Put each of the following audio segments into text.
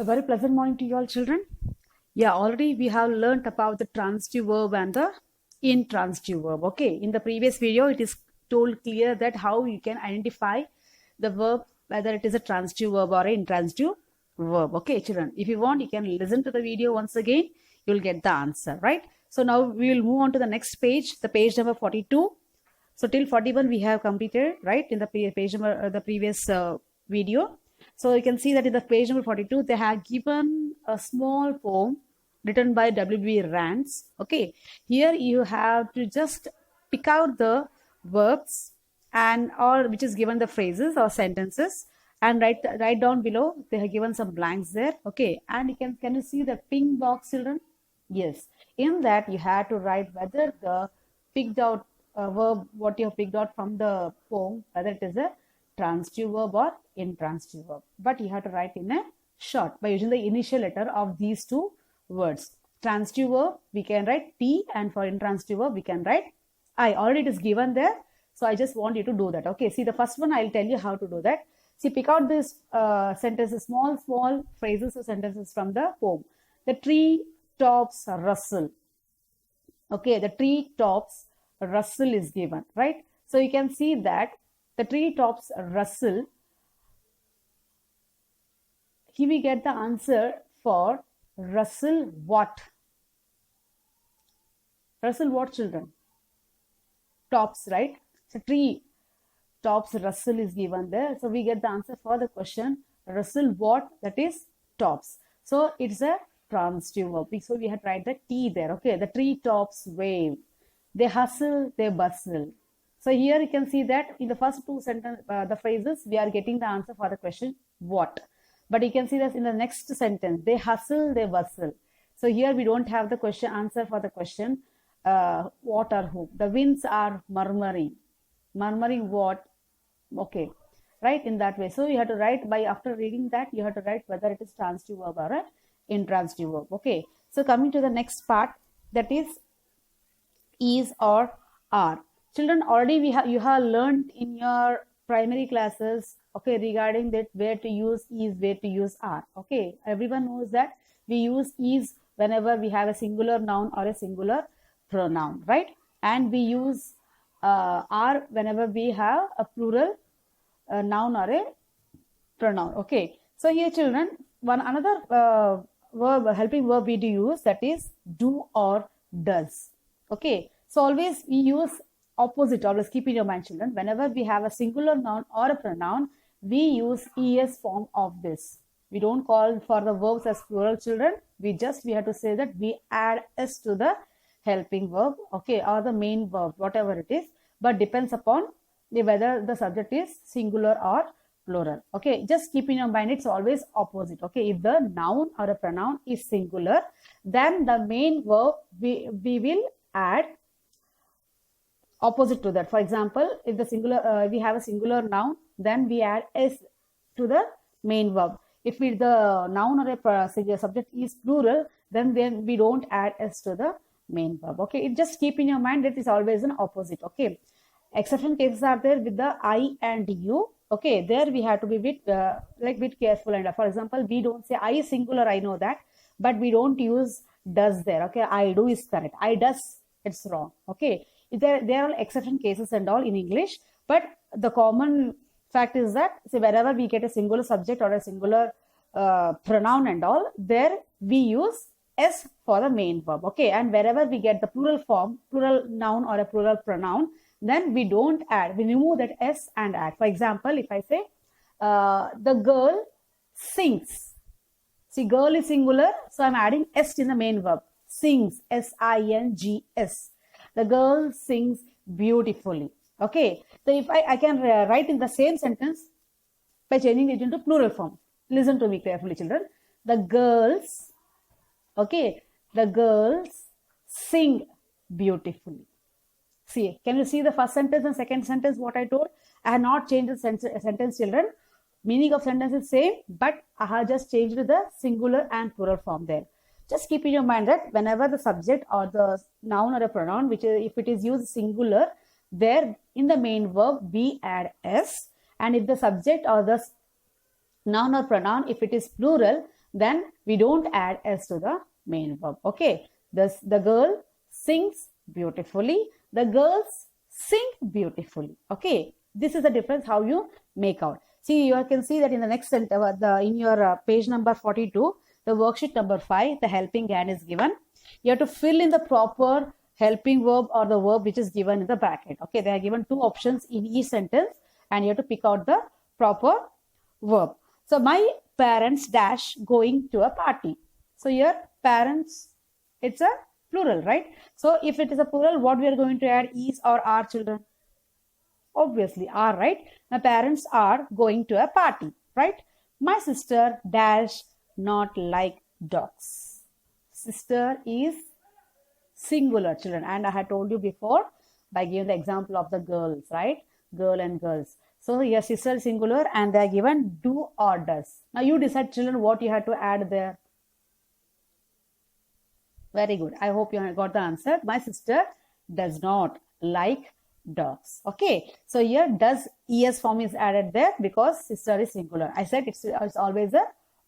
A very pleasant morning to you all, children. Yeah, already we have learned about the transitive verb and the intransitive verb. Okay, in the previous video, it is told clear that how you can identify the verb, whether it is a transitive verb or an intransitive verb. Okay, children, if you want, you can listen to the video once again. You will get the answer, right? So now we will move on to the next page, the page number 42. So till 41 we have completed, right, in the page number, the previous video. So you can see that in the page number 42, they have given a small poem written by W.B. Rance. Okay, here you have to just pick out the verbs and or which is given the phrases or sentences and write down below. They have given some blanks there. Okay, and you can you see the pink box, children? Yes, in that you have to write whether the picked out verb what you have picked out from the poem, whether it is a transitive verb or intransitive verb. But you have to write in a short by using the initial letter of these two words. Transitive verb we can write T, and for intransitive verb we can write I. Already it is given there, so I just want you to do that. Okay, see the first one, I'll tell you how to do that. See, pick out this sentences, small phrases or sentences from the poem. The tree tops rustle. Okay, the tree tops rustle is given, right? So you can see that the tree tops rustle. Here we get the answer for rustle what? Rustle what, children? Tops, right? So tree tops rustle is given there. So we get the answer for the question rustle what? That is tops. So it's a transitive verb. So we have tried the T there. Okay, the tree tops wave. They hustle, they bustle. So here you can see that in the first two sentence, the phrases, we are getting the answer for the question what. But you can see that in the next sentence, they hustle, they bustle. So here we don't have the question answer for the question what or who. The winds are murmuring. Murmuring what? Okay, right, in that way. So you have to write by, after reading that, you have to write whether it is transitive verb or an intransitive verb. Okay, so coming to the next part, that is or are. Children, already you have learned in your primary classes, okay, regarding that where to use is, where to use are. Okay, everyone knows that we use is whenever we have a singular noun or a singular pronoun, right? And we use are whenever we have a plural noun or a pronoun. Okay, so here, children, another verb, helping verb we do use, that is do or does. Okay, so always we use opposite. Always keep in your mind, children, whenever we have a singular noun or a pronoun, we use es form of this. We don't call for the verbs as plural, children. We have to say that we add s to the helping verb, okay, or the main verb, whatever it is, but depends upon whether the subject is singular or plural. Okay, just keep in your mind, it's always opposite. Okay, if the noun or a pronoun is singular, then the main verb we will add opposite to that. For example, if the singular we have a singular noun, then we add s to the main verb. If the noun or a subject is plural, then we don't add s to the main verb. Okay, it just keep in your mind that it's always an opposite. Okay, exception cases are there with the I and you. Okay, there we have to be bit careful. And for example, we don't say I singular, I know that, but we don't use does there. Okay, I do is correct, I does, it's wrong. Okay, there are exception cases and all in English, but the common fact is that, say, wherever we get a singular subject or a singular pronoun and all, there we use s for the main verb. Okay, and wherever we get the plural form, plural noun or a plural pronoun, then we don't add, we remove that s and add. For example, if I say the girl sings. See, girl is singular, so I'm adding s in the main verb. Sings, S-I-N-G-S. The girl sings beautifully. Okay, so if I can write in the same sentence by changing it into plural form. Listen to me carefully, children. The girls, okay, the girls sing beautifully. See, can you see the first sentence and second sentence what I told? I have not changed the sentence, children. Meaning of sentence is same, but I have just changed the singular and plural form there. Just keep in your mind that whenever the subject or the noun or a pronoun, which is, if it is used singular, there in the main verb we add s, and if the subject or the noun or pronoun, if it is plural, then we don't add s to the main verb. Okay, the girl sings beautifully, the girls sing beautifully. Okay, this is the difference how you make out. See, you can see that in the next sentence, in your page number 42, the worksheet number 5, the helping hand is given. You have to fill in the proper helping verb or the verb which is given in the bracket. Okay, they are given 2 options in each sentence and you have to pick out the proper verb. So, my parents dash going to a party. So, here parents, it's a plural, right? So, if it is a plural, what we are going to add, is or are, children? Obviously are, right? My parents are going to a party, right? My sister dash not like dogs. Sister is singular, children, and I had told you before by giving the example of the girls, right? Girl and girls. So here sister is singular and they are given do or does. Now you decide, children, what you have to add there. Very good. I hope you have got the answer. My sister does not like dogs. Okay. So here does es form is added there because sister is singular. I said it's always the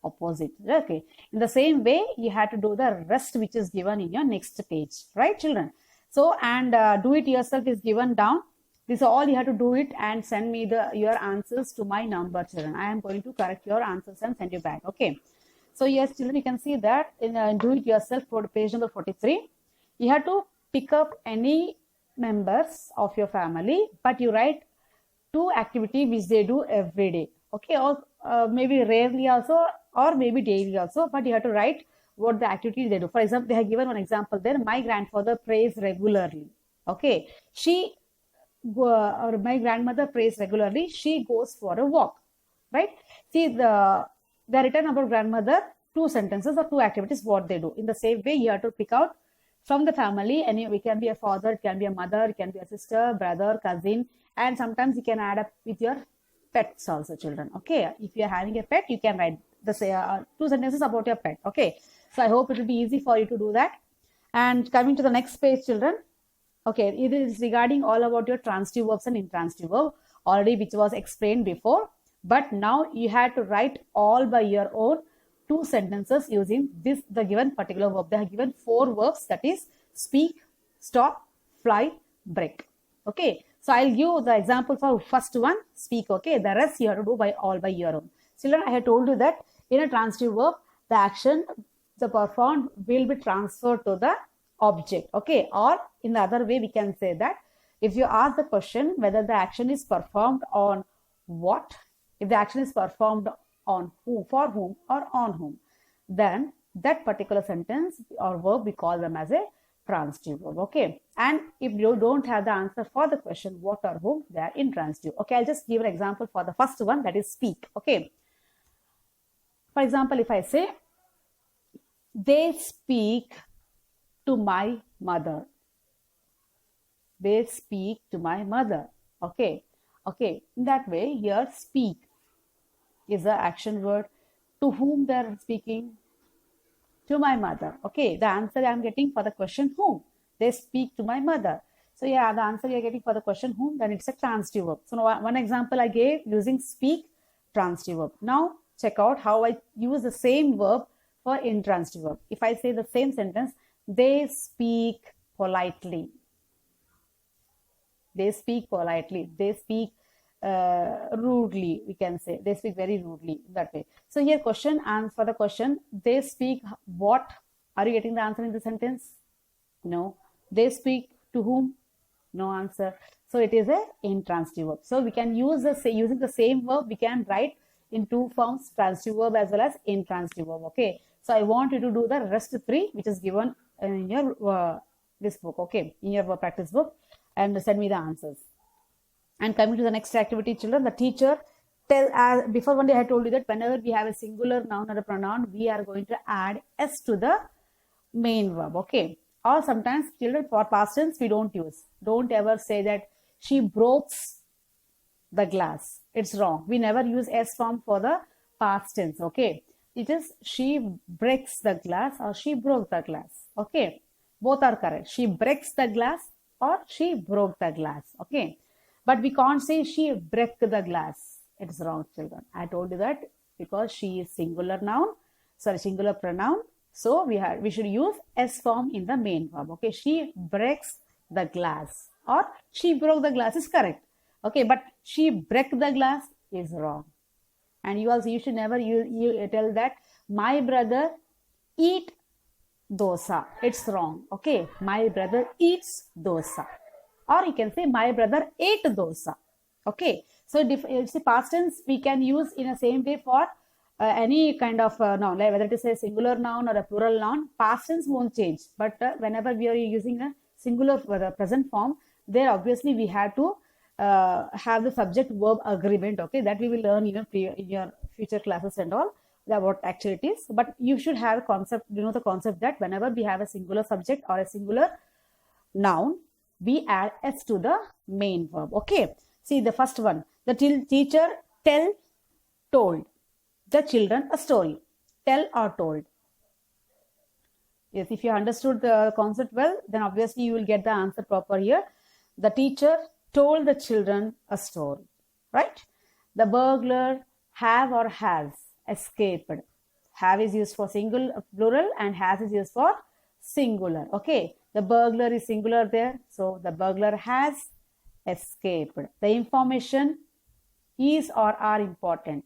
opposite. Okay. In the same way, you have to do the rest which is given in your next page. Right, children? So, and do it yourself is given down. This is all you have to do it and send me your answers to my number, children. I am going to correct your answers and send you back. Okay. So yes, children, you can see that in do it yourself for page number 43. You have to pick up any members of your family, but you write 2 activities which they do every day. Okay, or maybe rarely also, or maybe daily also, but you have to write what the activity they do. For example, they have given one example there. My grandfather prays regularly. Okay, or my grandmother prays regularly. She goes for a walk. Right? See, the written about grandmother, 2 sentences or 2 activities what they do. In the same way, you have to pick out from the family, and it can be a father, it can be a mother, it can be a sister, brother, cousin, and sometimes you can add up with your pets also, children. Okay, if you are having a pet, you can write the 2 sentences about your pet. Okay, so I hope it will be easy for you to do that. And coming to the next page, children. Okay, it is regarding all about your transitive verbs and intransitive verb already, which was explained before. But now you have to write all by your own 2 sentences using the given particular verb. They have given 4 verbs, that is speak, stop, fly, break. Okay. So I'll give the example for first one, speak. Okay. The rest you have to do all by your own. Children, I have told you that in a transitive verb, the action, the performed will be transferred to the object. Okay. Or in the other way, we can say that if you ask the question whether the action is performed on what, if the action is performed on whom, for whom, or on whom, then that particular sentence or verb, we call them as a transitive verb. Okay. And if you don't have the answer for the question what or whom, they are intransitive. Okay. I'll just give an example for the first one, that is speak. Okay. For example, if I say, they speak to my mother. They speak to my mother. Okay. Okay. In that way, here speak is the action word. To whom they are speaking? To my mother. Okay, the answer I am getting for the question whom. They speak to my mother. So yeah, the answer you are getting for the question whom, then it's a transitive verb. So now one example I gave using speak, transitive verb. Now check out how I use the same verb for intransitive verb. If I say the same sentence, they speak politely. They speak politely. They speak rudely, we can say. They speak very rudely, that way. So here question, and for the question, they speak what? Are you getting the answer in the sentence? No. They speak to whom? No answer. So it is a intransitive verb. So we can use using the same verb, we can write in 2 forms, transitive verb as well as intransitive verb. Okay. So I want you to do the rest 3, which is given in your this book. Okay, in your practice book, and send me the answers. And coming to the next activity, children, the teacher before one day I told you that whenever we have a singular noun or a pronoun, we are going to add s to the main verb. Okay. Or sometimes, children, for past tense we don't use. Don't ever say that she broke the glass. It's wrong. We never use s form for the past tense. Okay. It is she breaks the glass or she broke the glass. Okay. Both are correct. She breaks the glass or she broke the glass. Okay. But we can't say she broke the glass. It's wrong, children. I told you that because she is singular noun. sorry, singular pronoun. So we should use S form in the main verb. Okay, she breaks the glass, or she broke the glass is correct. Okay, but she break the glass is wrong. And you should never you tell that my brother eat dosa. It's wrong. Okay, my brother eats dosa, or you can say my brother ate dosa. Okay, so it's the past tense we can use in the same way for any kind of noun, like whether it is a singular noun or a plural noun. Past tense won't change, but whenever we are using a singular present form, there obviously we have to have the subject verb agreement. Okay, that we will learn in your future classes and all about activities. But you should have a concept, the concept that whenever we have a singular subject or a singular noun, we add s to the main verb. Okay, see the first one, the teacher told the children a story. Tell or told. Yes, if you understood the concept well, then obviously you will get the answer proper here. The teacher told the children a story, right? The burglar have or has escaped. Have is used for plural, and has is used for singular. Okay, the burglar is singular there, so the burglar has escaped. The information is or are important.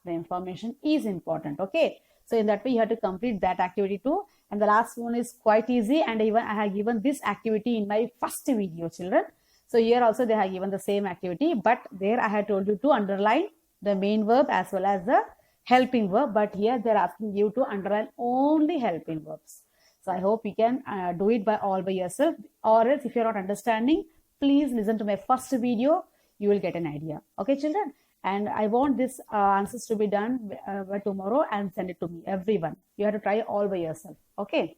The information is important. Okay, so in that way you have to complete that activity too. And the last one is quite easy, and even I have given this activity in my first video, children. So here also they have given the same activity, but there I had told you to underline the main verb as well as the helping verb, but here they're asking you to underline only helping verbs. So I hope you can do it all by yourself, or else if you're not understanding, please listen to my first video, you will get an idea. Okay, children? And I want this answers to be done by tomorrow and send it to me, everyone. You have to try all by yourself. Okay.